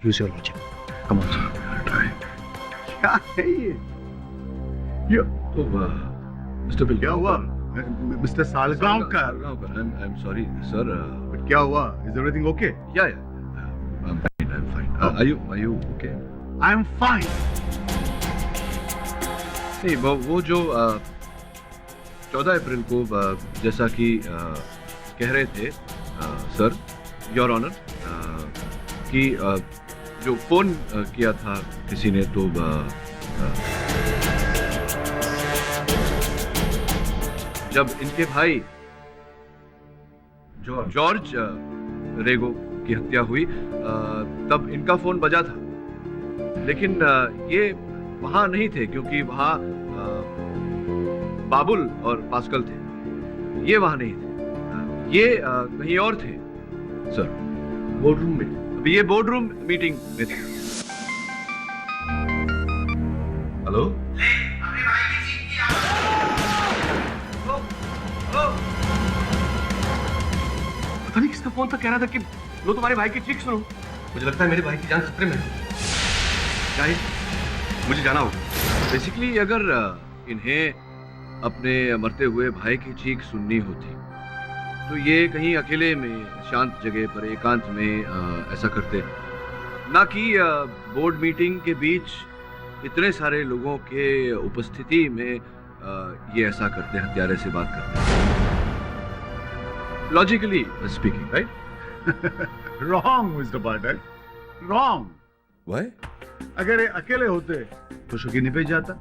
Use your logic, come on. क्या है ये तो मिस्टर बिल क्या हुआ mister Salgaocar? I am sorry sir. But क्या हुआ? Is everything okay? या I'm fine. Are you okay? I'm fine. नहीं, वो जो 14 अप्रैल को जैसा कि कह रहे थे सर, योर ऑनर, कि जो फोन किया था किसी ने, तो जब इनके भाई जॉर्ज रेगो की हत्या हुई तब इनका फोन बजा था, लेकिन ये वहां नहीं थे क्योंकि वहां बाबुल और पास्कल थे। ये वहां नहीं थे, ये कहीं और थे सर, बोर्डरूम में। अभी ये बोर्डरूम मीटिंग में थे। हेलो, पता नहीं किसका फोन था, कह रहा था कि लो तुम्हारे भाई की चीख सुनो। मुझे लगता है मेरे भाई की जान खतरे में है। क्या है? मुझे जाना होगा। बेसिकली अगर इन्हें अपने मरते हुए भाई की चीख सुननी होती तो ये कहीं अकेले में शांत जगह पर एकांत में ऐसा करते, ना कि बोर्ड मीटिंग के बीच इतने सारे लोगों के उपस्थिति में ये ऐसा करते, हत्यारे से बात करते। Logically speaking, right? Wrong, Mr. Pathak. Wrong. Why? अगर ये अकेले होते तो शुकी निपट जाता,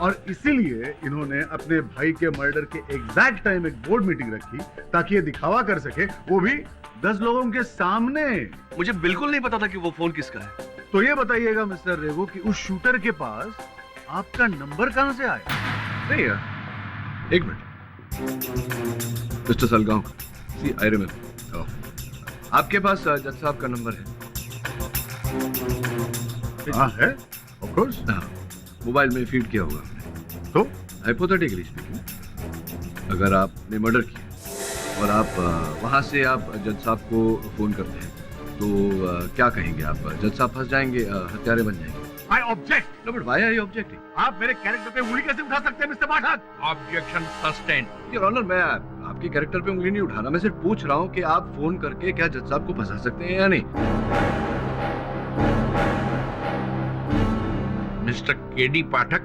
और इसीलिए इन्होंने अपने भाई के मर्डर के एग्जैक्ट टाइम एक बोर्ड मीटिंग रखी ताकि ये दिखावा कर सके, वो भी 10 लोगों के सामने। मुझे बिल्कुल नहीं पता था कि वो फोन किसका है। तो ये बताइएगा मिस्टर रेगो कि उस शूटर के पास आपका नंबर कहां से आया? नहीं यार, एक minute. Mister Salgaon, see I remember, आपके पास जज साहब का नंबर है? हाँ है, ऑफ कोर्स। हाँ, मोबाइल में फीड किया होगा आपने। तो हाइपोथेटिकली स्पीकिंग, अगर आपने मर्डर किया और आप वहां से आप जज साहब को फोन करते हैं तो क्या कहेंगे आप? जज साहब फंस जाएंगे, हत्यारे बन जाएंगे। I object. No but why are you objecting? आप मेरे कैरेक्टर पे उंगली कैसे उठा सकते हैं mister Pathak? Objection sustain. Your honour, मैं आपके कैरेक्टर पे उंगली नहीं उठा रहा, मैं सिर्फ पूछ रहा हूँ कि आप फोन करके क्या जज साहब को फंसा सकते हैं या नहीं? मिस्टर केडी पाठक,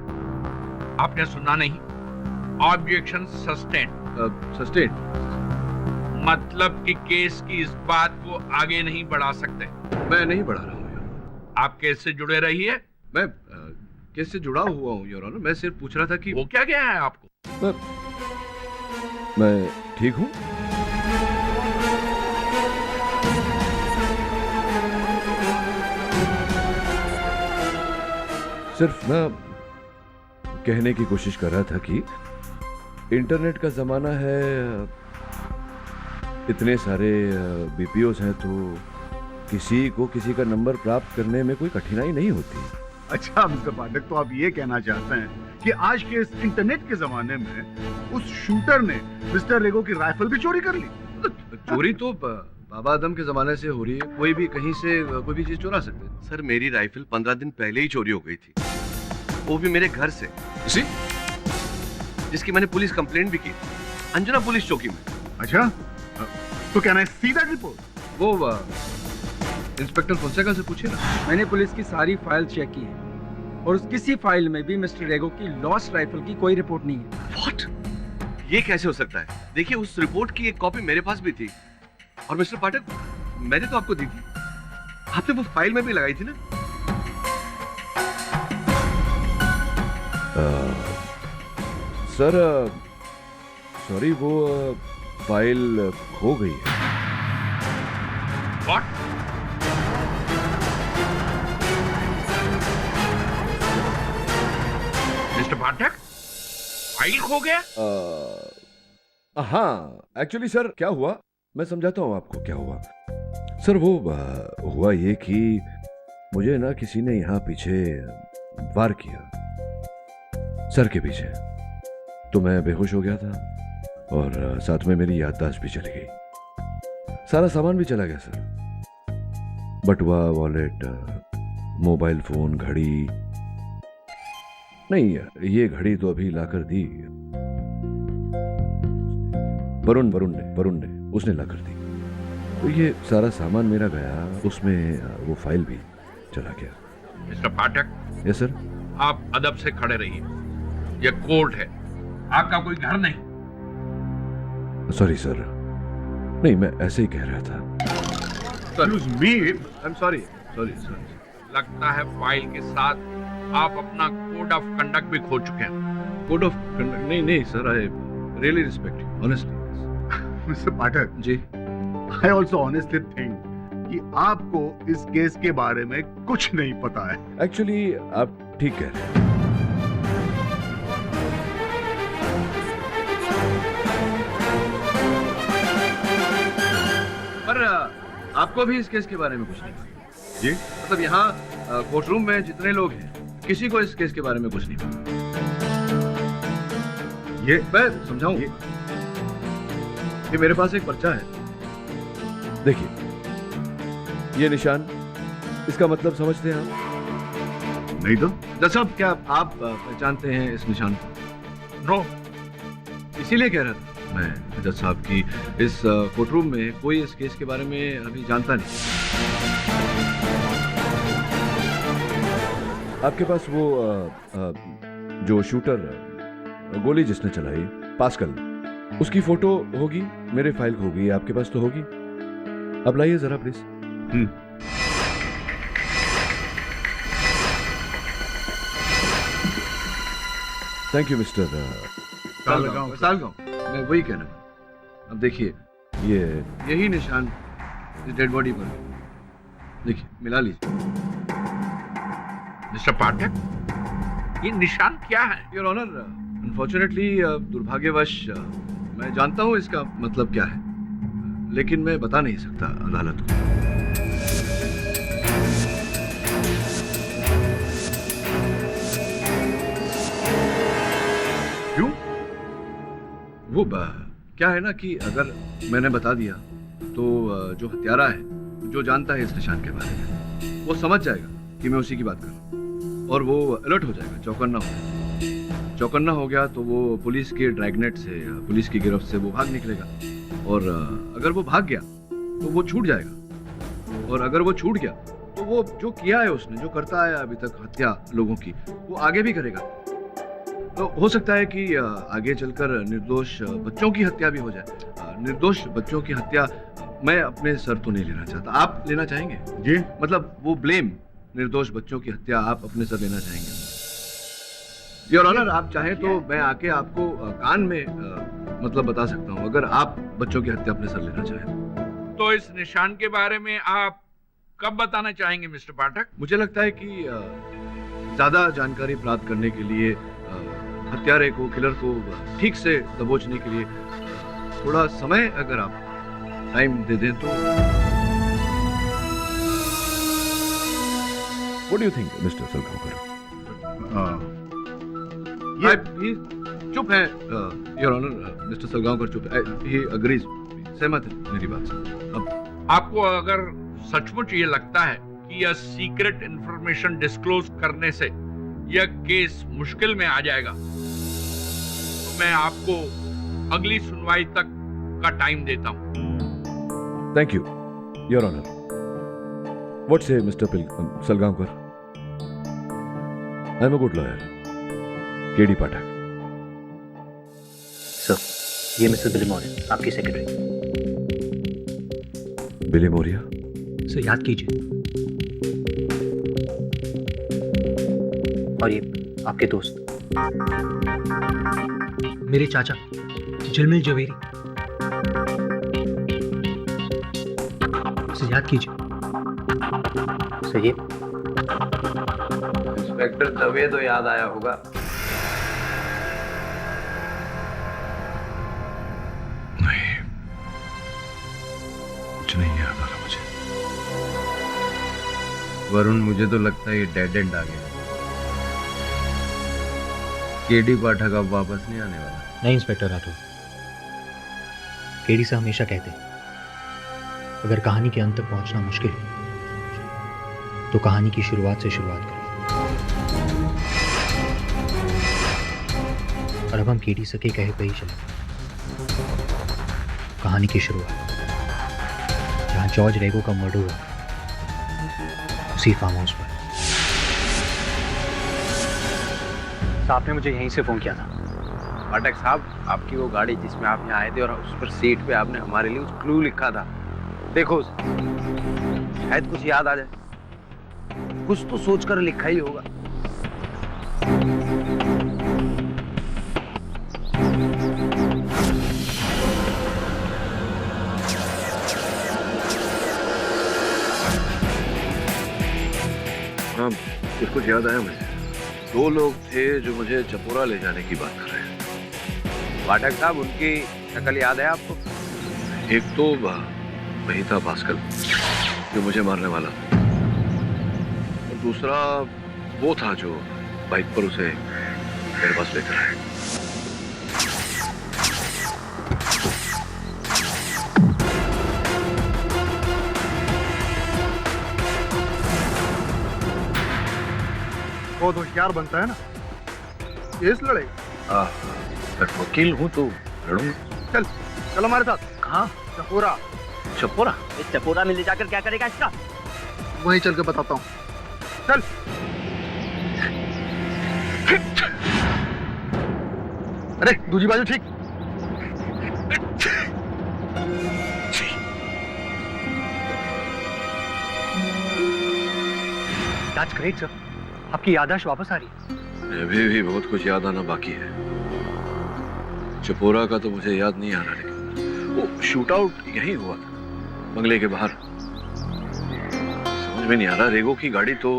आपने सुना नहीं? ऑब्जेक्शन सस्टेन सस्टेन मतलब कि केस की इस बात को आगे नहीं बढ़ा सकते। मैं नहीं बढ़ा रहा हूँ। आप केस से जुड़े रहिए। मैं केस से जुड़ा हुआ हूँ योर ऑनर, मैं सिर्फ पूछ रहा था कि वो क्या गया है आपको? मैं ठीक हूँ। सिर्फ मैं कहने की कोशिश कर रहा था कि इंटरनेट का जमाना है, इतने सारे बीपीओस हैं, तो किसी को किसी का नंबर प्राप्त करने में कोई कठिनाई नहीं होती। अच्छा मिस्टर पाठक, तो आप ये कहना चाहते हैं कि आज के इस इंटरनेट के जमाने में उस शूटर ने मिस्टर रेगो की राइफल भी चोरी कर ली? चोरी तो बाबा आदम के जमाने से हो रही है, कोई भी कहीं से कोई भी चीज चुरा सकते हैं। सर, मेरी राइफल 15 दिन पहले ही चोरी हो गई थी, वो भी मेरे घर से, इसी जिसकी मैंने पुलिस कंप्लेंट भी की, अंजना पुलिस चौकी में। अच्छा, तो कहना है सीधा रिपोर्ट? वो इंस्पेक्टर फोंसेका से पूछिए ना। मैंने पुलिस की सारी फाइल चेक की है और उस किसी फाइल में भी मिस्टर रेगो की लॉस्ट राइफल की कोई रिपोर्ट नहीं है। व्हाट? ये कैसे हो सकता है? देखिए, उस रिपोर्ट की एक कॉपी मेरे पास भी थी, और मिस्टर पाठक, मैंने तो आपको दी थी, आपने वो फाइल में भी लगाई थी ना? सर सॉरी, वो फाइल खो गई है। What? मिस्टर पाठक, फाइल खो गया? हाँ, एक्चुअली सर क्या हुआ, मैं समझाता हूँ आपको क्या हुआ। सर वो हुआ ये कि मुझे ना किसी ने यहाँ पीछे वार किया, सर के पीछे, तो मैं बेहोश हो गया था और साथ में मेरी याददाश्त भी चली गई, सारा सामान भी चला गया सर। बटुआ, वॉलेट, मोबाइल फोन, घड़ी। नहीं, ये घड़ी तो अभी लाकर दी। वरुण ने उसने लाकर दी। तो ये सारा सामान मेरा गया, उसमें वो फाइल भी चला गया। मिस्टर पाठक, यस सर। आप अदब से खड़े रहिए। यह कोर्ट है, आपका कोई घर नहीं। सॉरी सर, नहीं मैं ऐसे ही कह रहा था। Excuse me. I am sorry. लगता है फाइल के साथ आप अपना कोड ऑफ कंडक्ट भी खो चुके हैं। Code of conduct? नहीं sir, I really respect you honestly. Mister Pathak, ji. I also honestly think कि आपको इस केस के बारे में कुछ नहीं पता है। एक्चुअली आप ठीक कह रहे हैं। पर आपको भी इस केस के बारे में कुछ नहीं पता? जी? मतलब यहाँ कोर्ट रूम में जितने लोग हैं, किसी को इस केस के बारे में कुछ नहीं पता। ये मैं समझाऊं? ये मेरे पास एक पर्चा है, देखिए ये निशान, इसका मतलब समझते हैं आप? नहीं तो? जज साहब, क्या आप पहचानते हैं इस निशान को? नो, इसीलिए कह रहा था मैं जज साहब की इस कोर्ट रूम में कोई इस केस के बारे में अभी जानता नहीं। आपके पास वो जो शूटर, गोली जिसने चलाई, पास्कल, उसकी फोटो होगी, मेरे फाइल होगी, आपके पास तो होगी। अब लाइए जरा please. Thank you mister Salgaon. मैं वही कहना था। अब देखिए, यही निशान इस डेड बॉडी पर है। देखिए, मिला लीजिए। मिस्टर पाठक, ये निशान क्या है? योर ऑनर, अनफॉर्चुनेटली दुर्भाग्यवश मैं जानता हूं इसका मतलब क्या है, लेकिन मैं बता नहीं सकता अदालत को। क्यों? वो क्या है ना कि अगर मैंने बता दिया तो जो हत्यारा है, जो जानता है इस निशान के बारे में, वो समझ जाएगा कि मैं उसी की बात कर रहा हूँ, और वो अलर्ट हो जाएगा, चौकन्ना हो गया तो वो पुलिस के ड्रैगनेट से, पुलिस की गिरफ्त से वो भाग निकलेगा। और अगर वो भाग गया तो वो छूट जाएगा, और अगर वो छूट गया तो वो जो किया है उसने, जो करता है अभी तक हत्या लोगों की, वो आगे भी करेगा। तो हो सकता है कि आगे चलकर निर्दोष बच्चों की हत्या भी हो जाए। निर्दोष बच्चों की हत्या मैं अपने सर तो नहीं लेना चाहता। आप लेना चाहेंगे? जी? मतलब वो ब्लेम, निर्दोष बच्चों की हत्या, आप अपने सर लेना चाहेंगे? योर ऑनर, आप चाहें तो मैं आके आपको कान में मतलब बता सकता हूँ, अगर आप बच्चों की हत्या अपने सर लेना चाहें। तो इस निशान के बारे में आप कब बताना चाहेंगे मिस्टर पाठक? मुझे लगता है कि ज्यादा जानकारी प्राप्त करने के लिए, हत्यारे को, किलर को ठीक से दबोचने के लिए थोड़ा समय अगर आप टाइम दे दें तो। What do you think, Mr. Salgaonkar? ये चुप है, योर ऑनर, मिस्टर सलगांवकर चुप है। ही अग्रीज, सहमत है मेरी बात से। अब आपको अगर सचमुच ये लगता है कि यह सीक्रेट इंफॉर्मेशन डिस्क्लोज करने से यह केस मुश्किल में आ जाएगा, तो मैं आपको अगली सुनवाई तक का टाइम देता हूं। Thank you, your honour. What say mister Salgaonkar? I am a good lawyer, KD Pathak. Sir, ये मिस्टर बिलिमोरिया, आपकी सेक्रेटरी। बिलिमोरिया? सर, याद कीजिए। और ये आपके दोस्त, मेरे चाचा झिलमिल जवेरी। सर, याद कीजिए। सर, ये इंस्पेक्टर दवे तो याद आया होगा। नहीं, कुछ नहीं याद आ रहा मुझे। वरुण, मुझे तो लगता है ये डेड एंड आ गया। केडी पाठक अब वापस नहीं आने वाला। नहीं इंस्पेक्टर राठौर, केडी से हमेशा कहते, अगर कहानी के अंत तक पहुंचना मुश्किल हो तो कहानी की शुरुआत से शुरुआत करें। और अब हम केडी सके कहे पे ही चले। कहानी की शुरुआत जहां जॉर्ज रेगो का मर्डर हुआ, उसी फार्म हाउस पर। आपने मुझे यहीं से फोन किया था। पाठक साहब, आपकी वो गाड़ी जिसमें आप यहाँ आए थे और उस पर सीट पे आपने हमारे लिए उस क्लू लिखा था, देखो उसे। शायद कुछ याद आ जाए। कुछ तो सोचकर लिखा ही होगा। हाँ, कुछ याद आया मुझे। 2 लोग थे जो मुझे चपोरा ले जाने की बात कर रहे हैं। पाठक साहब, उनकी शक्ल याद है आपको? एक तो वही था भास्कर, जो मुझे मारने वाला था, और दूसरा वो था जो बाइक पर उसे मेरे पास लेकर आया। बहुत होशियार बनता है ना, केस लड़े। वकील हूँ तो लड़ूंगा। चल चलो हमारे साथ। कहाँ? चपोरा। चपोरा? इस चपोरा में ले जाकर क्या करेगा इसका? वहीं चल के बताता हूँ। चल। अरे दूसरी बाजू ठीक। दैट्स ग्रेट सर, आपकी याददाश्त वापस आ रही है। अभी भी बहुत कुछ याद आना बाकी है। चपोरा का तो मुझे याद नहीं आ रहा, लेकिन वो शूट आउट यहीं हुआ था, बंगले के बाहर। समझ में नहीं आ रहा, रेगो की गाड़ी तो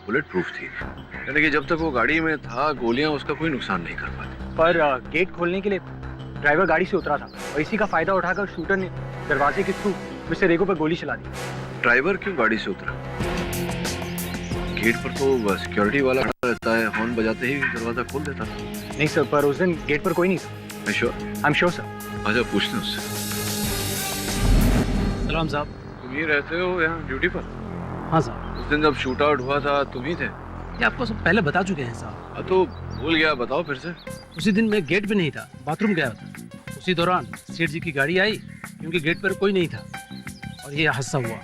बुलेट प्रूफ थी, यानी कि जब तक वो गाड़ी में था गोलियां उसका कोई नुकसान नहीं कर पाती। पर गेट खोलने के लिए ड्राइवर गाड़ी से उतरा था और इसी का फायदा उठाकर शूटर ने दरवाजे के थ्रू मिस्टर रेगो पर गोली चला दी। ड्राइवर क्यों गाड़ी से उतरा? गेट पर तो सिक्योरिटी वाला खड़ा रहता है, हॉर्न बजाते ही दरवाजा खोल देता था। नहीं सर, पर उस दिन गेट पर कोई नहीं था। मैं sure? I am sure sir. आजा पूछते हैं उससे। सलाम साहब। तुम ही रहते हो यहाँ ड्यूटी पर? हाँ साहब। उस दिन जब शूट आउट हुआ था तुम ही थे? ये आपको सब पहले बता चुके हैं साहब। हाँ, तो भूल गया, बताओ फिर से। उसी दिन मैं गेट पे नहीं था, बाथरूम गया था। उसी दौरान सेठ जी की गाड़ी आई, क्योंकि गेट पर कोई नहीं था और ये हादसा हुआ।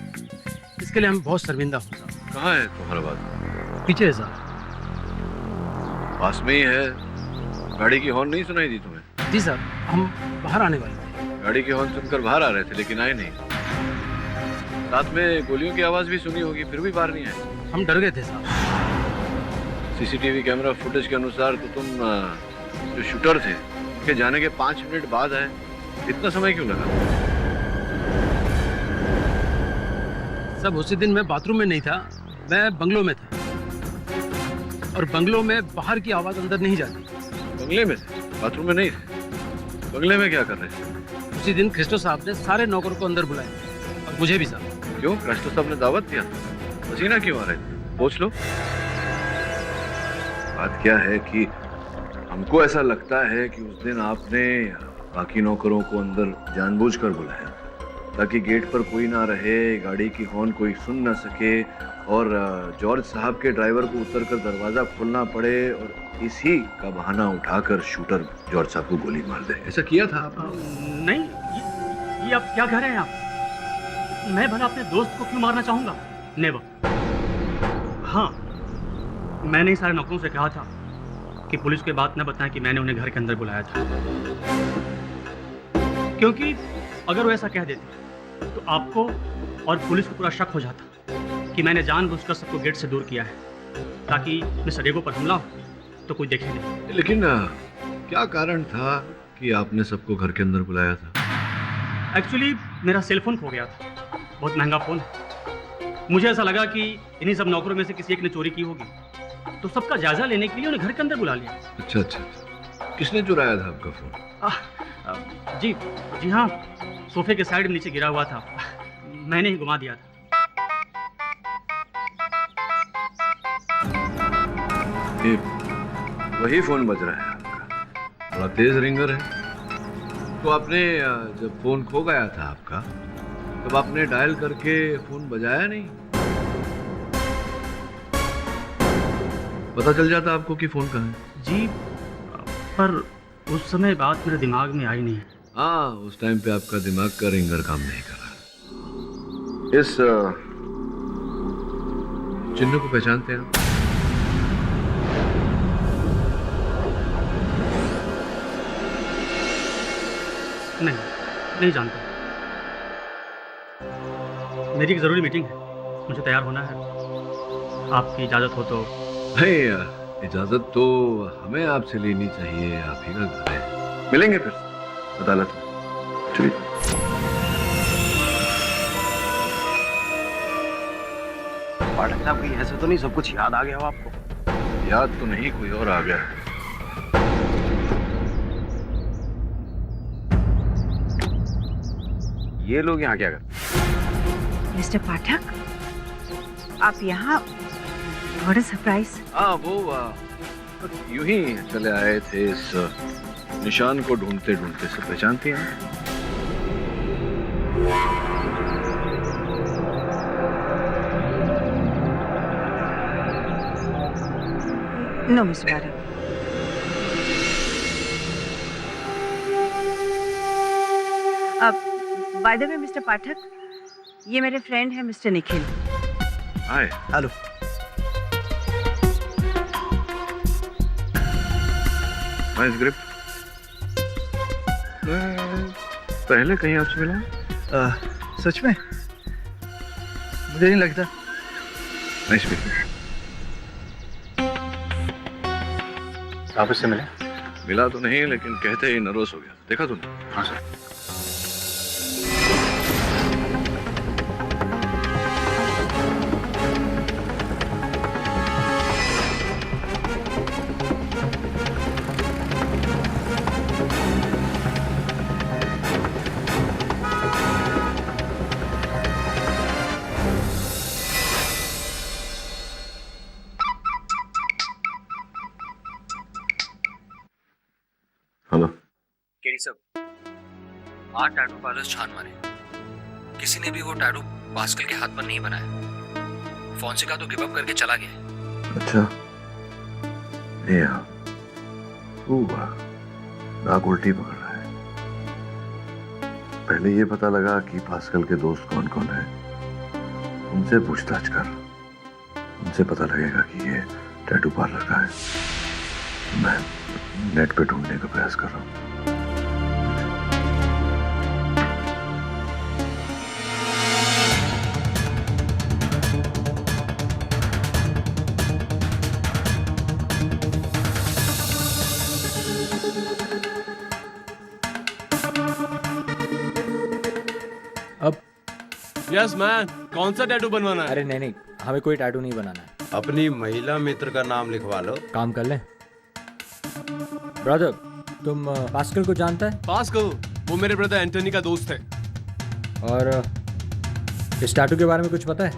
इसके लिए हम बहुत शर्मिंदा हूँ साहब। कहाँ है तुम्हारा बात? पीछे है साहब। पास में ही है। गाड़ी की हॉर्न नहीं सुनाई दी तुम्हें? जी साहब, हम बाहर आने वाले थे। गाड़ी की हॉर्न सुनकर बाहर आ रहे थे लेकिन आए नहीं। साथ में गोलियों की आवाज भी सुनी होगी, फिर भी बाहर नहीं आए। हम डर गए थे साहब। सीसीटीवी कैमरा फुटेज के अनुसार तो तुम जो शूटर थे उनके जाने के 5 मिनट बाद आए। इतना समय क्यों लगा? सब उसी दिन मैं बाथरूम में नहीं था, मैं बंगलों में था, और बंगलों में बाहर की आवाज अंदर नहीं जाती। बंगले में थे, बाथरूम में नहीं थे? बंगले में क्या कर रहे थे? उसी दिन क्रिस्टो साहब ने सारे नौकरों को अंदर बुलाया और मुझे भी साहब। क्यों? क्रिस्टो साहब ने दावत दिया? पसीना क्यों आ रहे थे? पूछ लो। बात क्या है कि हमको ऐसा लगता है कि उस दिन आपने बाकी नौकरों को अंदर जानबूझकर बुलाया ताकि गेट पर कोई ना रहे, गाड़ी की हॉर्न कोई सुन ना सके और जॉर्ज साहब के ड्राइवर को उतरकर दरवाजा खोलना पड़े और इसी का बहाना उठाकर शूटर जॉर्ज साहब को गोली मार दे। ऐसा किया था आपने? नहीं, ये आप क्या कह रहे हैं आप? मैं भला अपने दोस्त को क्यों मारना चाहूंगा? नेवर। हाँ, मैंने सारे नौकरों से कहा था कि पुलिस को बात न बताएं कि मैंने उन्हें घर के अंदर बुलाया था, क्योंकि अगर वो ऐसा कह देते तो आपको और पुलिस को पूरा शक हो जाता कि मैंने जानबूझकर सबको गेट से दूर किया है ताकि मिस्टर रेगो पर हमला हो तो कोई देखे नहीं। लेकिन क्या कारण था कि आपने सबको घर के अंदर बुलाया था? एक्चुअली मेरा सेल फोन खो गया था, बहुत महंगा फोन है। मुझे ऐसा लगा कि इन्हीं सब नौकरों में से किसी एक ने चोरी की होगी, तो सबका जायजा लेने के लिए उन्हें घर के अंदर बुला लिया। अच्छा अच्छा, किसने चुराया था आपका फोन? जी हाँ, सोफे के साइड में नीचे गिरा हुआ था, मैंने ही घुमा दिया था। वही फोन बज रहा है आपका, बड़ा तेज रिंगर है। तो आपने जब फोन खो गया था आपका, तब आपने डायल करके फोन बजाया नहीं? पता चल जाता आपको कि फोन कहाँ है। जी, पर उस समय बात मेरे दिमाग में आई नहीं। हाँ, उस टाइम पे आपका दिमाग का रिंगर काम नहीं कर रहा। इस चिन्ह को पहचानते हैं आप? नहीं जानता। मेरी एक ज़रूरी मीटिंग है, मुझे तैयार होना है। आपकी इजाज़त हो तो? नहीं, इजाजत तो हमें आपसे लेनी चाहिए, आप ही का घर है। मिलेंगे फिर अदालत में। चलिए। पाठक साहब, कहीं ऐसे तो नहीं सब कुछ याद आ गया हो आपको? याद तो नहीं, कोई और आ गया। ये लोग यहाँ क्या कर? मिस्टर पाठक, आप यहाँ? What a surprise. हाँ, वो यूं ही चले आए थे, इस निशान को ढूंढते ढूंढते। सब पहचानती हैं? नो मिस्टर पाठक। अब बाय द वे मिस्टर पाठक, ये मेरे फ्रेंड है मिस्टर निखिल। हाय। हेलो। Nice grip. मैं पहले कहीं आपसे मिला? सच में? मुझे नहीं लगता। Nice meeting. आप इससे मिले? मिला तो नहीं, लेकिन कहते ही नर्वस हो गया। देखा तुमने? हाँ सर। हेलो। केडी साहब, 8 टैटू पार्लर्स छान मारे, किसी ने भी वो टैटू पास्कल के हाथ पर नहीं बनाया। फोंसेका तो गिव अप करके चला गया। अच्छा, ये नाक उल्टी पकड़ रहा है। पहले ये पता लगा कि पास्कल के दोस्त कौन कौन है। उनसे पूछताछ कर, उनसे पता लगेगा कि ये टैटू पार्लर का है। मैं नेट पे ढूंढने का प्रयास कर रहा हूँ। अब यस मैन, कौन सा टैटू बनवाना है? अरे नहीं, हमें कोई टैटू नहीं बनाना है। अपनी महिला मित्र का नाम लिखवा लो। काम कर लें। ब्रदर, तुम पास्कल को जानता है? पास्कल, वो मेरे ब्रदर एंटनी का दोस्त है। और इस टैटू के बारे में कुछ पता है?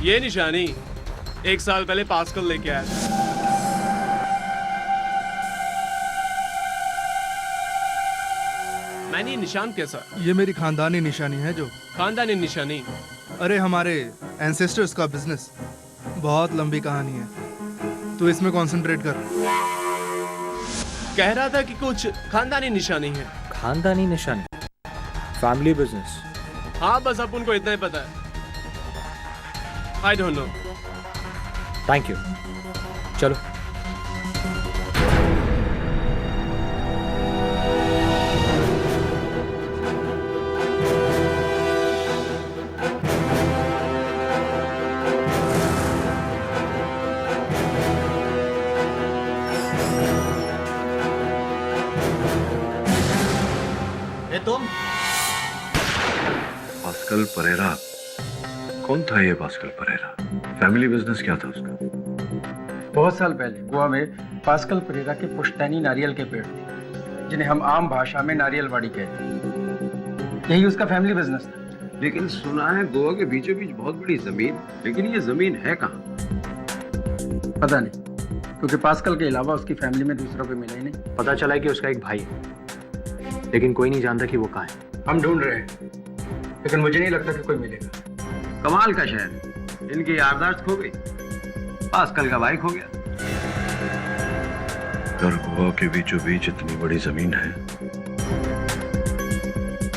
ये निशानी 1 साल पहले पास्कल लेके आया था। मैंने ये निशान कैसा? ये मेरी खानदानी निशानी है। जो खानदानी निशानी? अरे हमारे एंसेस्टर्स का बिजनेस, बहुत लंबी कहानी है, तो इसमें कंसंट्रेट कर। कह रहा था कि कुछ खानदानी निशानी है। खानदानी निशानी? Family business. हाँ, बस अब उनको इतना ही पता है। I don't know. Thank you. चलो। तुम? पास्कल परेरा? कौन था ये पास्कल परेरा? फैमिली बिजनेस क्या था उसका? बहुत साल पहले गोवा में पास्कल परेरा के पुश्तैनी नारियल के पेड़ थे, जिन्हें हम आम भाषा में नारियलवाड़ी कहते हैं। यही उसका फैमिली बिजनेस था। लेकिन सुना है गोवा के बीचों बीच बहुत बड़ी जमीन, लेकिन ये जमीन है कहाँ? पता नहीं, क्योंकि पास्कल के अलावा उसकी फैमिली में दूसरों को मिला ही नहीं। पता चला कि उसका एक भाई है, लेकिन कोई नहीं जानता कि वो कहाँ है। हम ढूंढ रहे हैं। लेकिन मुझे नहीं लगता कि कोई मिलेगा। कमाल का शहर, इनकी याददाश्त खो गई, पास्कल का भाई खो गया। अगर गोवा के बीचों बीच इतनी बड़ी जमीन है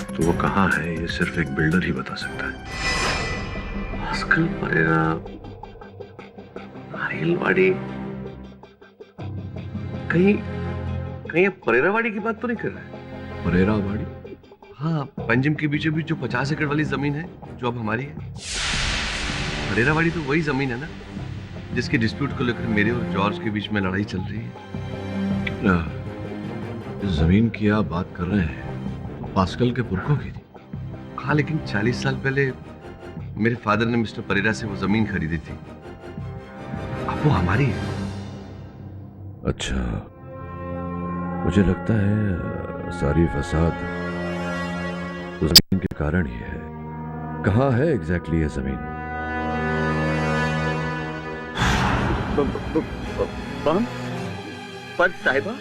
तो वो कहाँ है ये सिर्फ एक बिल्डर ही बता सकता है। पास्कल परेरा, नारियलवाड़ी, कहीं कहीं परेरावाड़ी की बात तो नहीं कर रहा है? परेरावाड़ी? हाँ, पंजिम के बीचों बीच जो 50 एकड़ वाली जमीन है जो अब हमारी है। परेरावाड़ी तो वही जमीन है ना जिसके डिस्प्यूट को लेकर मेरे और जॉर्ज के बीच में लड़ाई चल रही है। इस जमीन की आप बात कर रहे हैं तो पास्कल के पुरखों की थी। हाँ, लेकिन 40 साल पहले मेरे फादर ने मिस्टर परेरा से वो जमीन खरीदी थी। अब वो हमारी है। अच्छा, मुझे लगता है सारी फसाद उस जमीन के कारण ही है। कहाँ है एग्जैक्टली ये जमीन? पर साहिबा,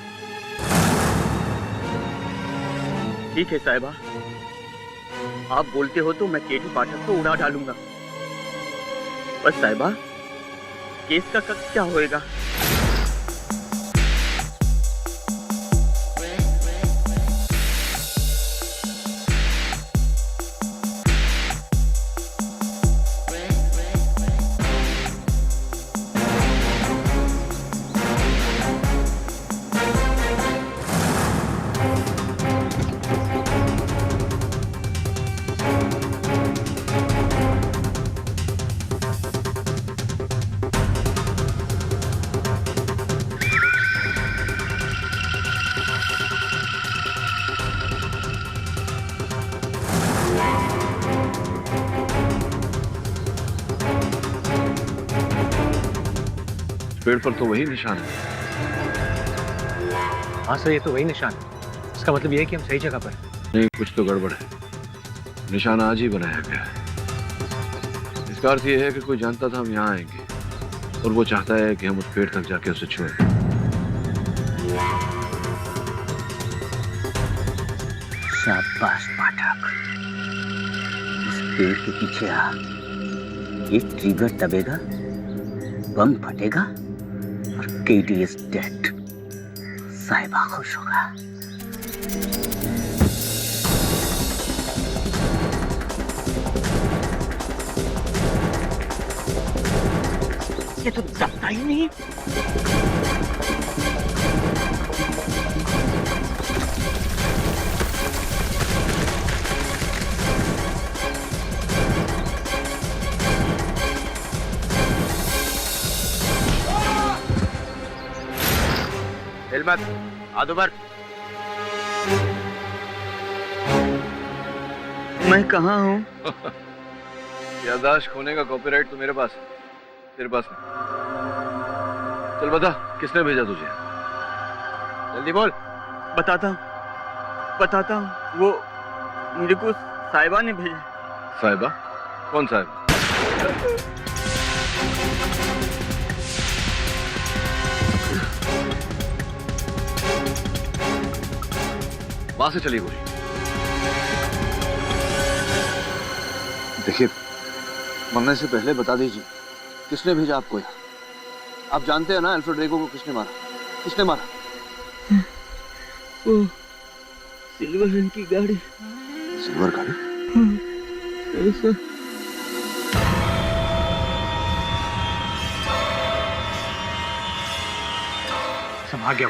ठीक है साहिबा, आप बोलते हो तो मैं केटी पाठक को उड़ा डालूंगा। बस साहिबा, केस का क्या होएगा? पेड़ पर तो वही निशान है। हाँ सर, ये तो वही निशान है। इसका मतलब ये है कि हम सही जगह पर हैं। नहीं, कुछ तो गड़बड़ है। निशान आज ही बनाया गया है। इसका अर्थ ये है कि कोई जानता था हम यहाँ आएंगे और वो चाहता है कि हम उस पेड़ तक जाके उसे छुएं। शाबाश पाठक, इस पेड़ के पीछे आ। ये ट्रिगर दबेगा, बम फटेगा और केटी इज डेड। साहिबा खुश होगा। ये तो दबता ही नहीं। हिलमत, आदुबर। मैं कहाँ हूँ? याददाश्त खोने का कॉपीराइट तो मेरे पास है, तेरे पास नहीं। चल बता, किसने भेजा तुझे? जल्दी बोल। बताता हूँ, वो मुझे को साहिबा ने भेजा। साहिबा? कौन साहिबा? वहां से चली गोली। देखिए, मरने से पहले बता दीजिए किसने भेजा आपको यहाँ? आप जानते हैं ना अल्फ्रेड रेगो को किसने मारा? किसने मारा? वो सिल्वर रंग की गाड़ी। सिल्वर गाड़ी? ऐसा सब आ गया।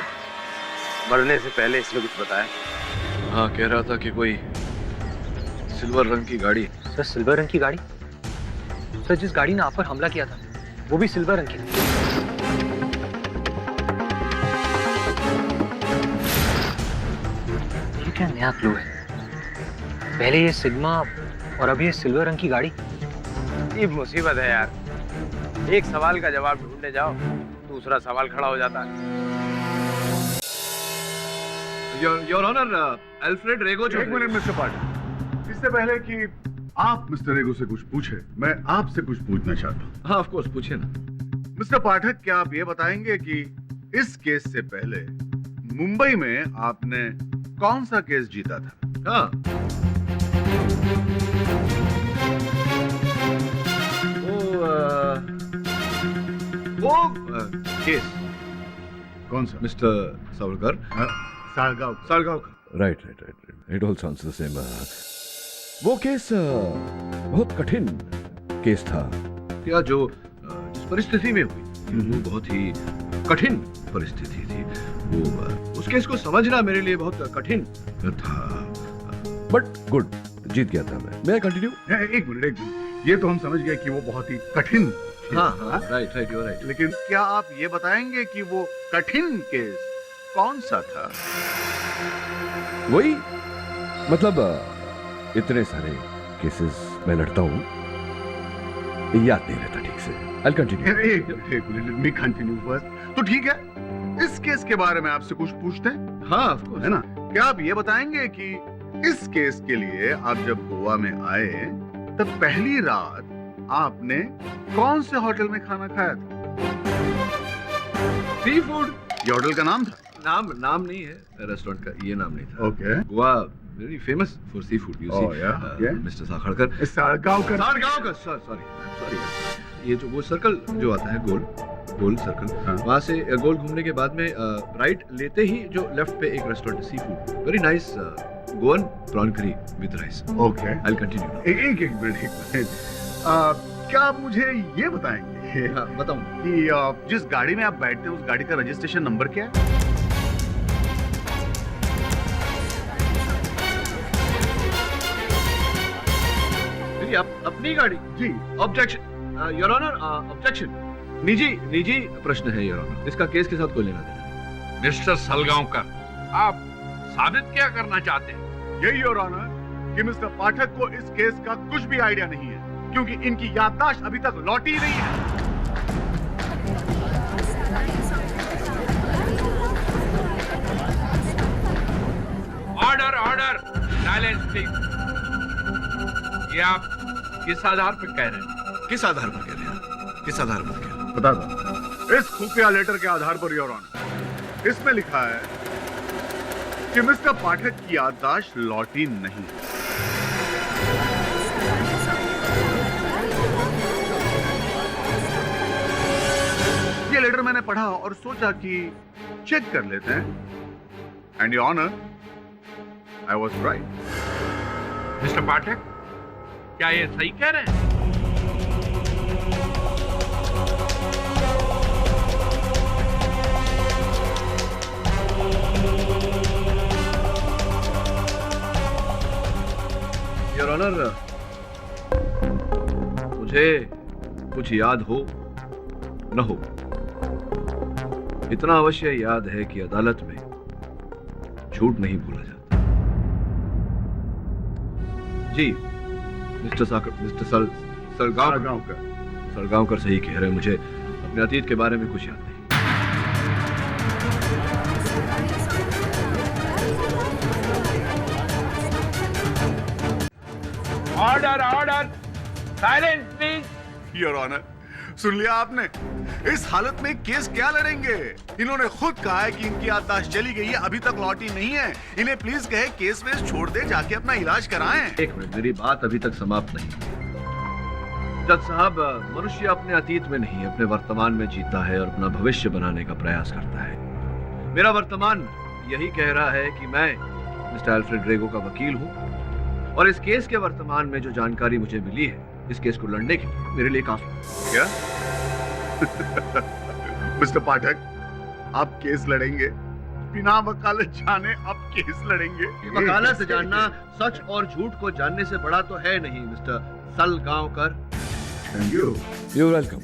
मरने से पहले इसने कुछ बताया? हाँ, कह रहा था कि कोई सिल्वर रंग की गाड़ी। सर, सिल्वर रंग की गाड़ी? सर, जिस गाड़ी ने आप पर हमला किया था वो भी सिल्वर रंग की थी। ये क्या नया क्लू है? पहले ये सिग्मा और अभी ये सिल्वर रंग की गाड़ी। ये मुसीबत है यार। एक सवाल का जवाब ढूंढने जाओ, दूसरा सवाल खड़ा हो जाता है। योर ऑनर, अल्फ्रेड रेगो जो... एक मिनट मिस्टर पाठक, इससे पहले कि आप मिस्टर रेगो से कुछ पूछे, मैं आपसे कुछ पूछना चाहता हूँ। हाँ, ऑफ कोर्स, पूछिए ना। मिस्टर पाठक, क्या आप ये बताएंगे कि इस केस से पहले मुंबई में आपने कौन सा केस जीता था? हाँ, वो केस कौन सा? Mister Savarkar Salgaon Salgaon right right right it all sounds the same वो केस बहुत कठिन केस था क्या जो जिस परिस्थिति में हुई वो बहुत ही कठिन परिस्थिति थी वो उस केस को समझना मेरे लिए बहुत कठिन था बट गुड जीत गया था मैं कंटिन्यू एक मिनट ये तो हम समझ गए कि वो बहुत ही कठिन हाँ right right you are right लेकिन क्या आप ये बताएंगे कि वो कठिन केस कौन सा था? वही मतलब इतने सारे केसेस मैं लड़ता हूँ याद नहीं रहता ठीक से I'll continue. एक minute let me continue first. तो ठीक है इस केस के बारे में आपसे कुछ पूछते हैं? हाँ of course. है ना? क्या आप ये बताएंगे कि इस केस के लिए आप जब गोवा में आए तब पहली रात आपने कौन से होटल में खाना खाया था? सी फूड ये होटल का नाम था? नाम नहीं है रेस्टोरेंट का ये नाम नहीं था okay Goa very famous for sea food you see mister Sakhadkar Salgaonkar sorry ये जो वो सर्कल जो आता है गोल सर्कल वहाँ से गोल घूमने के बाद में राइट लेते ही जो लेफ्ट पे एक restaurant sea food very nice Goan prawn curry with rice okay I will continue एक मिनट क्या आप मुझे ये बताएंगे हाँ बताऊं कि जिस गाड़ी में आप बैठते हैं उस गाड़ी का रजिस्ट्रेशन नंबर क्या है? आप अपनी गाड़ी जी ऑब्जेक्शन योर ऑनर ऑब्जेक्शन निजी प्रश्न है योर ऑनर इसका केस के साथ कोई लेना देना मिस्टर सलगांवकर आप साबित क्या करना चाहते हैं? यही योर ऑनर कि मिस्टर पाठक को इस केस का कुछ भी आइडिया नहीं है क्योंकि इनकी याददाश्त अभी तक लौटी ही नहीं है। Order silence please. ये आप किस आधार पर कह रहे हैं? किस आधार पर कह रहे हैं? किस आधार पर कह रहे हैं? बता दो। इस खुफिया लेटर के आधार पर योर ऑनर इसमें लिखा है कि मिस्टर पाठक की याददाश्त लौटी नहीं। ये लेटर मैंने पढ़ा और सोचा कि चेक कर लेते हैं and your honour I was right. Mister Pathak क्या ये सही कह रहे हैं? योर ऑनर मुझे कुछ याद हो न हो इतना अवश्य याद है कि अदालत में झूठ नहीं बोला जाता। जी मिस्टर सलगांवकर सही कह रहे हैं। मुझे अपने अतीत के बारे में कुछ याद नहीं। Order silence please. Your honour सुन लिया आपने? इस हालत में केस क्या लड़ेंगे? इन्होंने खुद कहा है कि इनकी याददाश्त चली गई है, अभी तक लौटी नहीं है। इन्हें प्लीज कहे केस वेस छोड़ दे, जाके अपना इलाज कराएं। एक मिनट मेरी बात अभी तक समाप्त नहीं। जज साहब मनुष्य अपने अतीत में नहीं अपने वर्तमान में जीता है और अपना भविष्य बनाने का प्रयास करता है। मेरा वर्तमान यही कह रहा है कि मैं मिस्टर अल्फ्रेड ड्रेगो का वकील हूँ और इस केस के वर्तमान में जो जानकारी मुझे मिली है इस केस को लड़ने के लिए मेरे लिए काफी। क्या मिस्टर पाठक आप केस लड़ेंगे बिना वकालत जाने? आप केस लड़ेंगे? वकालत जानना सच और झूठ को जानने से बड़ा तो है नहीं mister Salgaonkar. Thank you. You welcome.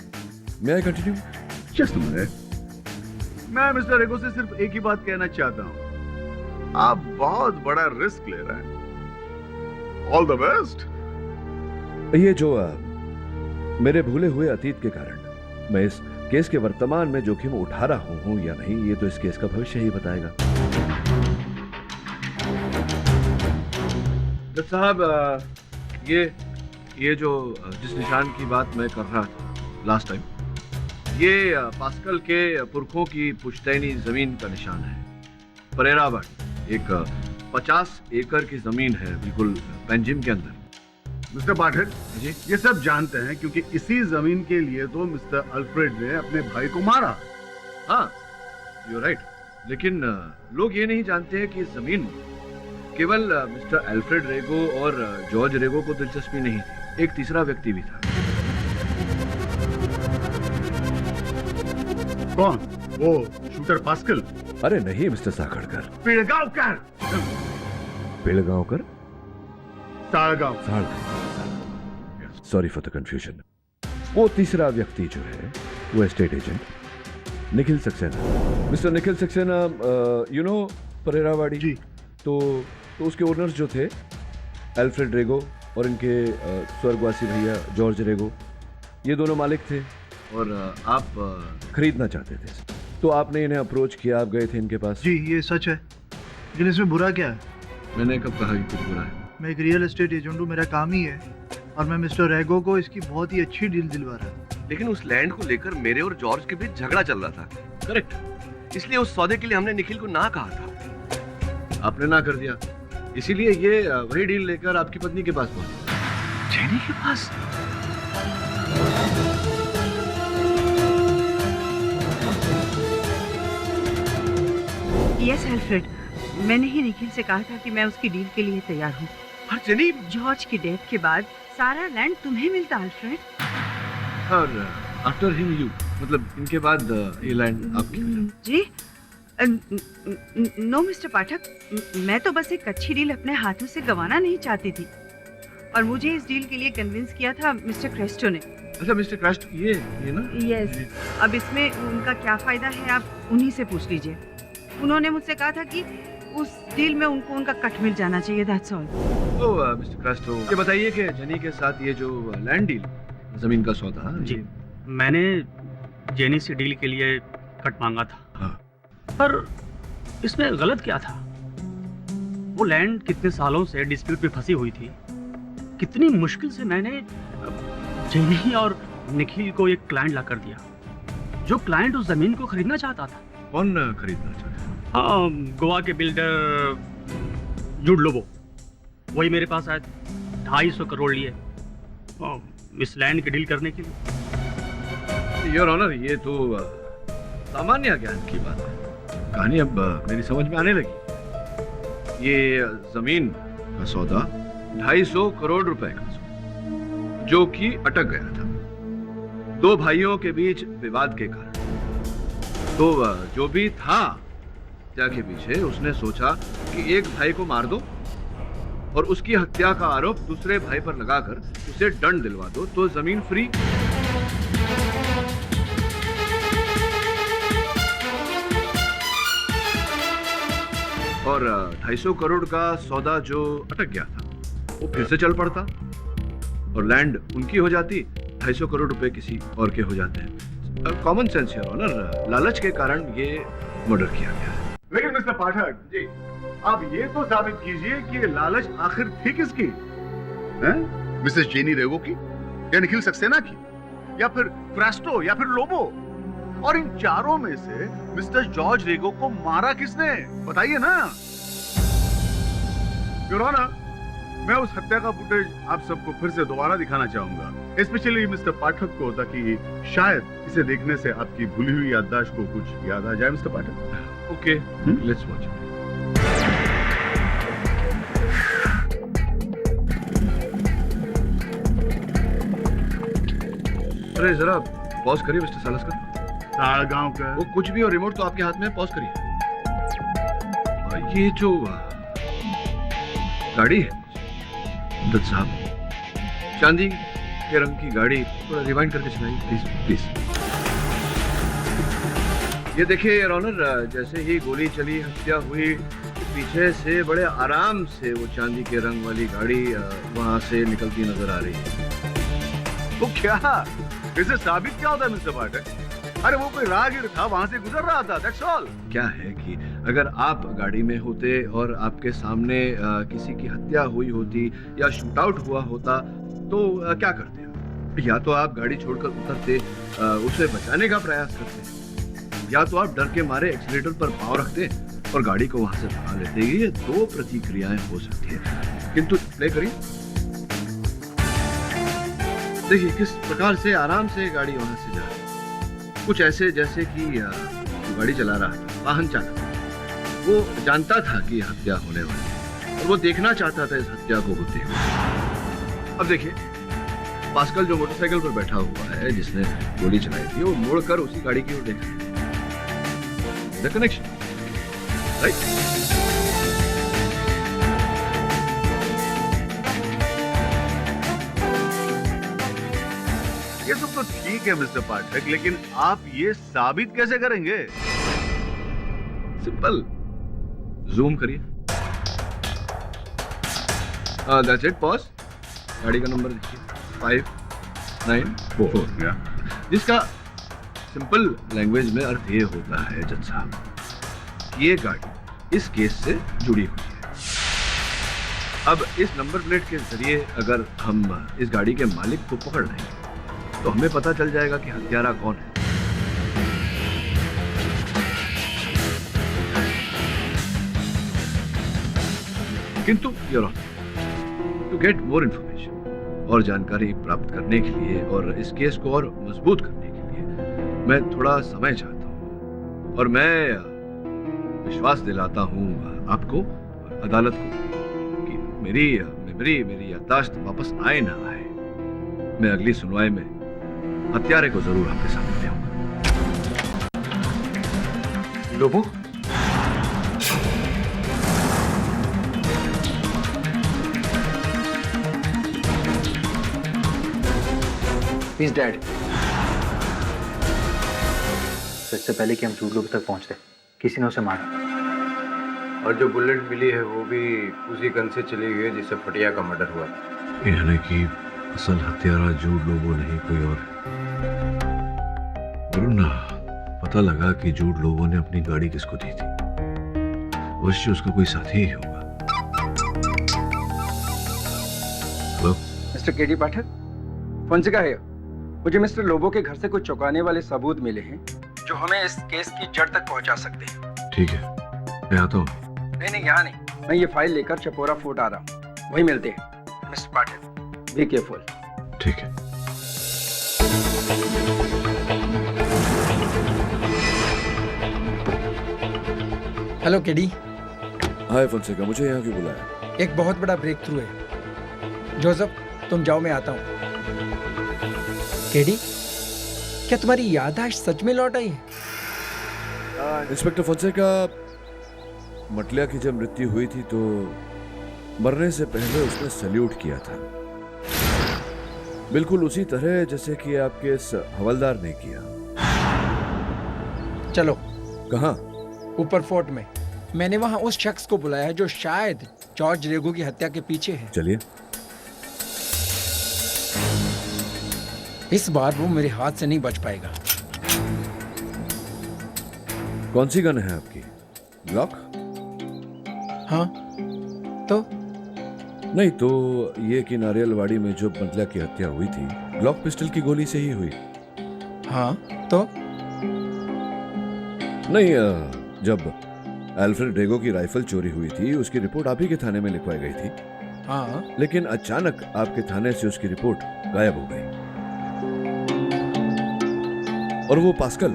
May I continue? Just a minute. मैं मिस्टर रेगो से सिर्फ एक ही बात कहना चाहता हूँ, आप बहुत बड़ा रिस्क ले रहे हैं। All the best. ये जो मेरे भूले हुए अतीत के कारण मैं इस केस के वर्तमान में जोखिम उठा रहा हूं या नहीं ये तो इस केस का भविष्य ही बताएगा। जज साहब ये जो जिस निशान की बात मैं कर रहा था लास्ट टाइम ये पास्कल के पुरखों की पुश्तैनी जमीन का निशान है। परेरा वाड़ी एक 50 एकड़ की जमीन है बिल्कुल पेंजिम के अंदर। मिस्टर पाठक जी, ये सब जानते हैं क्योंकि इसी जमीन के लिए तो मिस्टर अल्फ्रेड ने अपने भाई को मारा। हाँ, यू राइट। लेकिन लोग ये नहीं जानते हैं कि इस जमीन में केवल मिस्टर अल्फ्रेड रेगो और जॉर्ज रेगो को दिलचस्पी नहीं थी, एक तीसरा व्यक्ति भी था। कौन? वो शूटर पास्कल? अरे नहीं mister Sakhadkar, Pilgaonkar. Pilgaonkar? Sadgaon. Sorry for the confusion. वो तीसरा व्यक्ति जो है वो estate agent Nikhil Saxena. Mister Nikhil Saxena, you know Pereirawadi जी, तो उसके ओनर्स जो थे अल्फ्रेड रेगो और इनके स्वर्गवासी भैया जॉर्ज रेगो, ये दोनों मालिक थे और आप खरीदना चाहते थे, तो आपने इन्हें अप्रोच किया, आप गए थे इनके पास। जी ये सच है, लेकिन इसमें बुरा क्या है? मैंने कब कहा कि कुछ बुरा है? मैं एक रियल एस्टेट एजेंट हूँ, मेरा काम ही है, और मैं मिस्टर रेगो को इसकी बहुत ही अच्छी डील दिलवा रहा हूँ। लेकिन उस लैंड को लेकर मेरे और जॉर्ज के बीच झगड़ा चल रहा था। करेक्ट। इसलिए उस सौदे के लिए हमने निखिल को ना कहा था। आपने ना कर दिया, इसीलिए ये वही डील लेकर आपकी पत्नी के पास पहुंचे। जेनी के पास? यस अल्फ्रेड, मैंने ही निखिल से कहा था कि मैं उसकी डील के लिए तैयार हूँ। और जेनी, जॉर्ज की डेथ के बाद सारा लैंड तुम्हें मिलता अल्फ्रेड। और आफ्टर हिम यू, मतलब इनके बाद ये लैंड आपकी। जी नो मिस्टर पाठक, मैं तो बस एक अच्छी डील अपने हाथों से गंवाना नहीं चाहती थी, और मुझे इस डील के लिए कन्विंस किया था मिस्टर क्रेस्टो ने। अच्छा मिस्टर क्रेस्ट, ये ना? यस। अब इसमें उनका क्या फायदा है आप उन्हीं से पूछ लीजिए। उन्होंने मुझसे कहा था कि उस डील में उनको उनका कट मिल जाना चाहिए, दैट्स ऑल। तो मिस्टर क्रेस्टो, ये बताइए कि जेनी के साथ ये जो लैंड डील, जमीन का सौदा, जी मैंने जेनी से डील के लिए कट मांगा था। हाँ। पर इसमें गलत क्या था? वो लैंड कितने सालों से डिस्प्यूट में फंसी हुई थी। कितनी मुश्किल से मैंने जेनी और निखिल को एक क्लाइंट ला कर दिया, जो क्लाइंट उस जमीन को खरीदना चाहता था। कौन खरीदना चाहता? हाँ, गोवा के बिल्डर जुड लोबो, वही मेरे पास आए, 250 करोड़ लिए इस लैंड की डील करने के लिए। योर ऑनर, ये तो सामान्य ज्ञान की बात है। कहानी अब मेरी समझ में आने लगी। ये जमीन का सौदा 250 करोड़ रुपए का, जो कि अटक गया था दो भाइयों के बीच विवाद के कारण। तो जो भी था हत्या के पीछे, उसने सोचा कि एक भाई को मार दो और उसकी हत्या का आरोप दूसरे भाई पर लगाकर उसे दंड दिलवा दो, तो जमीन फ्री। और 250 करोड़ का सौदा जो अटक गया था वो फिर से चल पड़ता और लैंड उनकी हो जाती, 250 करोड़ रुपए किसी और के हो जाते हैं। कॉमन सेंस है ऑनर, लालच के कारण ये मर्डर किया गया है। लेकिन मिस्टर पाठक जी, आप ये तो साबित कीजिए कि ये लालच आखिर थी किसकी? मिसेस जेनी रेगो की, या निखिल सक्सेना की, या फिर क्रेस्टो, या फिर लोबो? और इन चारों में से मिस्टर जॉर्ज रेगो को मारा किसने? बताइए ना। योर ऑनर, मैं उस हत्या का फुटेज आप सबको फिर से दोबारा दिखाना चाहूंगा, स्पेशली मिस्टर पाठक को, ताकि शायद इसे देखने से आपकी भूली हुई याददाश्त को कुछ याद आ जाए। Mister Pathak, okay, let's watch it. अरे जरा पॉज करिए मिस्टर सालस्कर। साड़गांव का वो कुछ भी, और रिमोट तो आपके हाथ में है, पॉज करिए। ये जो गाड़ी है दत्त साहब, चांदी के रंग की गाड़ी, थोड़ा रिवाइंड करके चलाइए प्लीज प्लीज। ये देखिए योर ऑनर, जैसे ही गोली चली, हत्या हुई, पीछे से बड़े आराम से वो चांदी के रंग वाली गाड़ी वहां से निकलती नजर आ रही है। वो क्या, इसे साबित क्या होता है मिस्टर पाठक? अरे वो कोई राहगीर था, वहां से गुजर रहा था, दैट्स ऑल। क्या है कि अगर आप गाड़ी में होते और आपके सामने किसी की हत्या हुई होती या शूट आउट हुआ होता, तो क्या करते? या तो आप गाड़ी छोड़कर उतरते, उसे बचाने का प्रयास करते, या तो आप डर के मारे एक्सीलेटर पर पांव रखते और गाड़ी को वहां से भगा लेते हैं। ये दो प्रतिक्रियाएं हो सकती है, किंतु प्ले करिए, देखिए किस प्रकार से आराम से गाड़ी वहां से जा रही है। कुछ ऐसे जैसे कि जो गाड़ी चला रहा था, वाहन चालक, वो जानता था कि हत्या होने वाली है और वो देखना चाहता था इस हत्या को होते हुए। अब देखिए, पास्कल जो मोटरसाइकिल पर बैठा हुआ है, जिसने गोली चलाई थी, वो मुड़कर उसी गाड़ी की ओर देख रहा है। The connection, right? ये सब तो ठीक है मिस्टर पाठक, लेकिन आप ये साबित कैसे करेंगे? सिंपल, जूम करिए। That's it, pause. गाड़ी का नंबर देखिए, 594, जिसका सिंपल लैंग्वेज में अर्थ ये होता है जज साहब, ये गाड़ी इस केस से जुड़ी हुई है। अब इस नंबर प्लेट के जरिए अगर हम इस गाड़ी के मालिक को पकड़ लेंगे तो हमें पता चल जाएगा कि हत्यारा कौन है। किंतु टू गेट मोर इंफॉर्मेशन, और जानकारी प्राप्त करने के लिए और इस केस को और मजबूत करने के लिए मैं थोड़ा समय चाहता हूं, और मैं विश्वास दिलाता हूं आपको और अदालत को कि मेरी मेमोरी, मेरी याददाश्त वापस आए ना आए, मैं अगली सुनवाई में हत्यारे को जरूर आपके सामने ले आऊंगा। Lobo, He's dead. इससे पहले कि हम झूठ लोग तक पहुंचते, किसी ने उसे मारा। और जो बुलेट मिली है वो भी उसी गन से चली हुई है जिससे फटिया का मर्डर हुआ। यानी कि असल हत्यारा जूड लोबो नहीं, कोई और है। वरुण, पता लगा कि जूड लोबो ने अपनी गाड़ी किसको दी थी। अवश्य उसका कोई साथी ही होगा। हेलो मिस्टर केडी पाठक, फोंसेका है। मुझे मिस्टर लोबो के घर से कुछ चौंकाने वाले सबूत मिले हैं जो हमें इस केस की जड़ तक पहुंचा सकते हैं। ठीक है, मैं आता हूँ। नहीं, यहाँ नहीं, मैं ये फाइल लेकर चपोरा फोर्ट आ रहा हूँ, वहीं मिलते हैं। Mister Pathak, be careful. ठीक है। Hello KD. हाय फोंसेका, मुझे यहाँ क्यों बुलाया? एक बहुत बड़ा ब्रेक थ्रू है। जोसेफ, तुम जाओ, मैं आता हूँ। केडी, क्या तुम्हारी याददाश्त सच में लौट आई है? इंस्पेक्टर फोंसेका, मटलिया की जब मृत्यु हुई थी तो मरने से पहले उसने सल्यूट किया था, बिल्कुल उसी तरह जैसे कि आपके इस हवलदार ने किया। चलो। कहाँ? ऊपर फोर्ट में। मैंने वहां उस शख्स को बुलाया है जो शायद जॉर्ज रेगो की हत्या के पीछे है। चलिए। इस बार वो मेरे हाथ से नहीं बच पाएगा। कौन सी गन है आपकी? ग्लॉक? हाँ, तो? नहीं तो ये कि नारियलवाड़ी में जो मटलिया की हत्या हुई थी, ग्लॉक पिस्टल की गोली से ही हुई। हाँ, तो? नहीं, जब एल्फ्रेड रेगो की राइफल चोरी हुई थी, उसकी रिपोर्ट आप ही के थाने में लिखवाई गई थी। हाँ। लेकिन अचानक आपके थाने से उसकी रिपोर्ट गायब हो गई। और वो पास्कल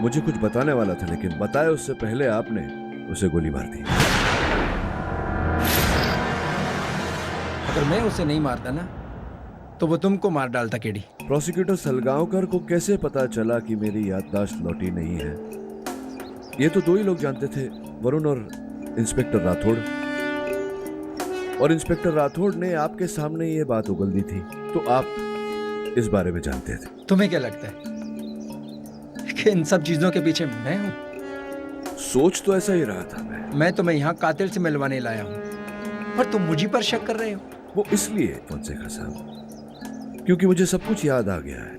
मुझे कुछ बताने वाला था, लेकिन बताए उससे पहले आपने उसे गोली मार दी। अगर मैं उसे नहीं मारता ना, तो वो तुमको मार डालता केडी। प्रोसिक्यूटर सलगांवकर को कैसे पता चला कि मेरी याददाश्त लौटी नहीं है? ये तो दो ही लोग जानते थे, वरुण और इंस्पेक्टर राठौड़। और इंस्पेक्टर राठौड़ ने आपके सामने ये बात उगल दी थी, तो आप इस बारे में जानते थे। तुम्हें क्या लगता है कि इन सब चीजों के पीछे मैं हूं? सोच तो ऐसा ही रहा था मैं तुम्हें यहाँ कातिल से मिलवाने लाया हूँ, और तुम मुझी पर शक कर रहे हो। वो इसलिए फोंसेका साहब, क्योंकि मुझे सब कुछ याद आ गया है।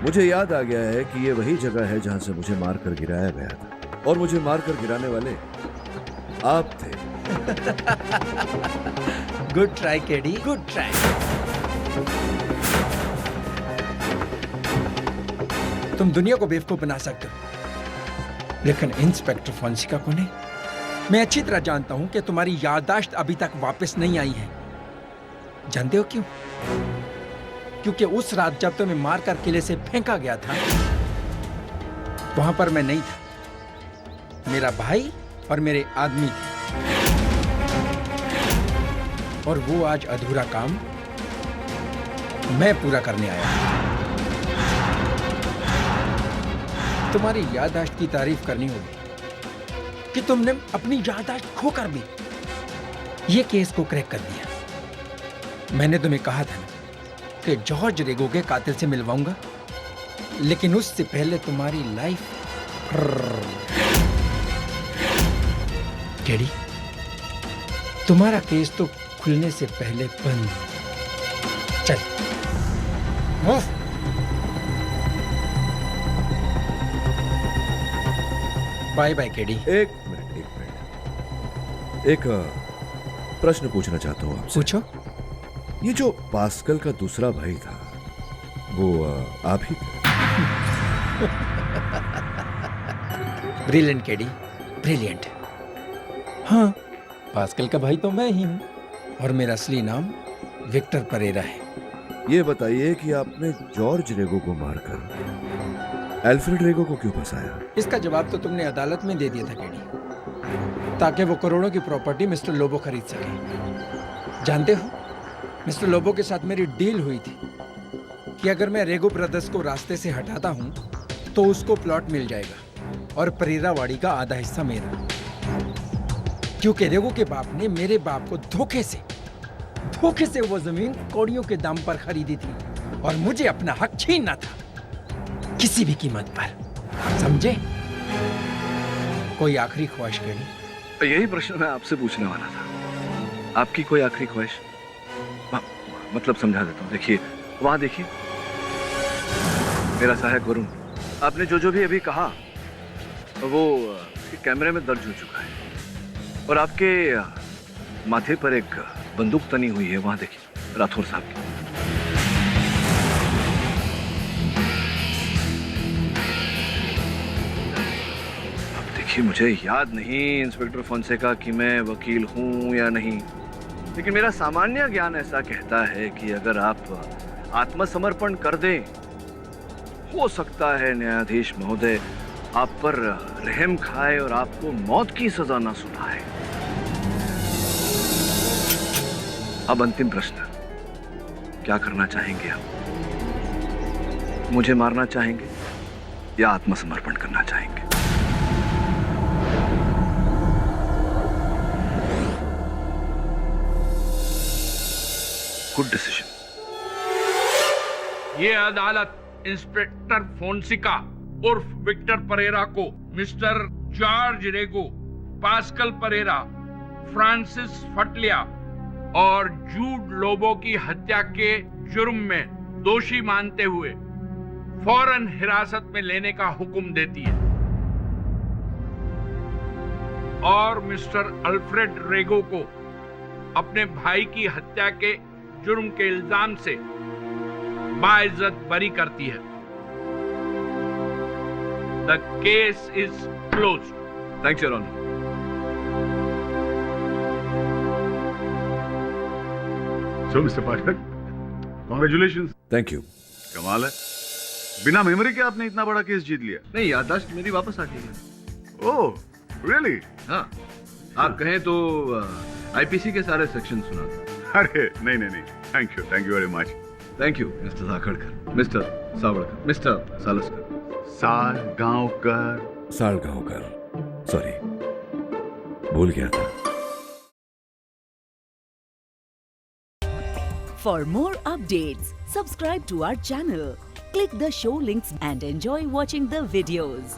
मुझे याद आ गया है कि ये वही जगह है जहां से मुझे मारकर गिराया गया था, और मुझे मारकर गिराने वाले आप थे। Good try KD, good try. तुम दुनिया को बेवकूफ बना सकते हो, लेकिन इंस्पेक्टर फोंसिका को नहीं। मैं अच्छी तरह जानता हूं कि तुम्हारी याददाश्त अभी तक वापस नहीं आई है। जानते हो क्यों? क्योंकि उस रात जब तुम्हें मारकर किले से फेंका गया था, वहां पर मैं नहीं था। मेरा भाई और मेरे आदमी थे, और वो आज अधूरा काम मैं पूरा करने आया हूं। तुम्हारी याददाश्त की तारीफ करनी होगी कि तुमने अपनी याददाश्त खोकर भी ये केस को क्रैक कर दिया। मैंने तुम्हें कहा था कि जॉर्ज रेगो के कातिल से मिलवाऊंगा, लेकिन उससे पहले तुम्हारी लाइफ। केडी, तुम्हारा केस तो खुलने से पहले बंद। चल मूव। Bye bye KD. एक मिनट। एक प्रश्न पूछना चाहता हूँ आपसे। पूछो। ये जो पास्कल का दूसरा भाई था, वो आप ही थे? Brilliant KD, brilliant. हाँ, पास्कल का भाई तो मैं ही हूँ, और मेरा असली नाम विक्टर परेरा है। ये बताइए कि आपने जॉर्ज रेगो को मारकर एल्फ्रेड रेगो को क्यों फंसाया? इसका जवाब तो तुमने अदालत में दे दिया था केडी, ताकि वो करोड़ों की प्रॉपर्टी मिस्टर लोबो खरीद सके। जानते हो, मिस्टर लोबो के साथ मेरी डील हुई थी कि अगर मैं रेगो ब्रदर्स को रास्ते से हटाता हूं तो उसको प्लॉट मिल जाएगा और परेरावाड़ी का आधा हिस्सा मेरा, क्योंकि रेगो के बाप ने मेरे बाप को धोखे से वो जमीन कौड़ियों के दाम पर खरीदी थी, और मुझे अपना हक छीनना था, किसी भी कीमत पर। समझे? कोई आखिरी ख्वाहिश केडी? तो यही प्रश्न मैं आपसे पूछने वाला था। आपकी कोई आखिरी ख्वाहिश? मतलब समझा देता हूँ। देखिए, वहां देखिए, मेरा सहायक वरुण। आपने जो भी अभी कहा वो कैमरे में दर्ज हो चुका है, और आपके माथे पर एक बंदूक तनी हुई है, वहां देखिए, राठौर साहब की। अब देखिए, मुझे याद नहीं इंस्पेक्टर फोंसेका कि मैं वकील हूं या नहीं, लेकिन मेरा सामान्य ज्ञान ऐसा कहता है कि अगर आप आत्मसमर्पण कर दें, हो सकता है न्यायाधीश महोदय आप पर रहम खाए और आपको मौत की सजा ना सुनाए। अब अंतिम प्रश्न, क्या करना चाहेंगे आप? मुझे मारना चाहेंगे या आत्मसमर्पण करना चाहेंगे? Good decision. ये अदालत इंस्पेक्टर फोंसिका उर्फ विक्टर परेरा को मिस्टर जॉर्ज रेगो, पास्कल परेरा, फ्रांसिस फटलिया और जूड लोबो की हत्या के जुर्म में दोषी मानते हुए फौरन हिरासत में लेने का हुक्म देती है, और मिस्टर अल्फ्रेड रेगो को अपने भाई की हत्या के जुर्म के इल्जाम से बाइज्जत बरी करती है। The case is closed. Thanks, Your Honor. So, Mr. Pathak, congratulations. Thank you. कमाल है, बिना मेमोरी के आपने इतना बड़ा केस जीत लिया। नहीं, याददाश्त मेरी वापस आ गई है। ओह, really? हाँ, आप कहें तो आईपीसी के सारे सेक्शन सुना था। अरे नहीं, thank you very much. Thank you mister Sakhadkar, mister Savadkar, mister Salaskar. Salgaonkar, sorry, भूल गया था। For more updates, subscribe to our channel, click the show links and enjoy watching the videos.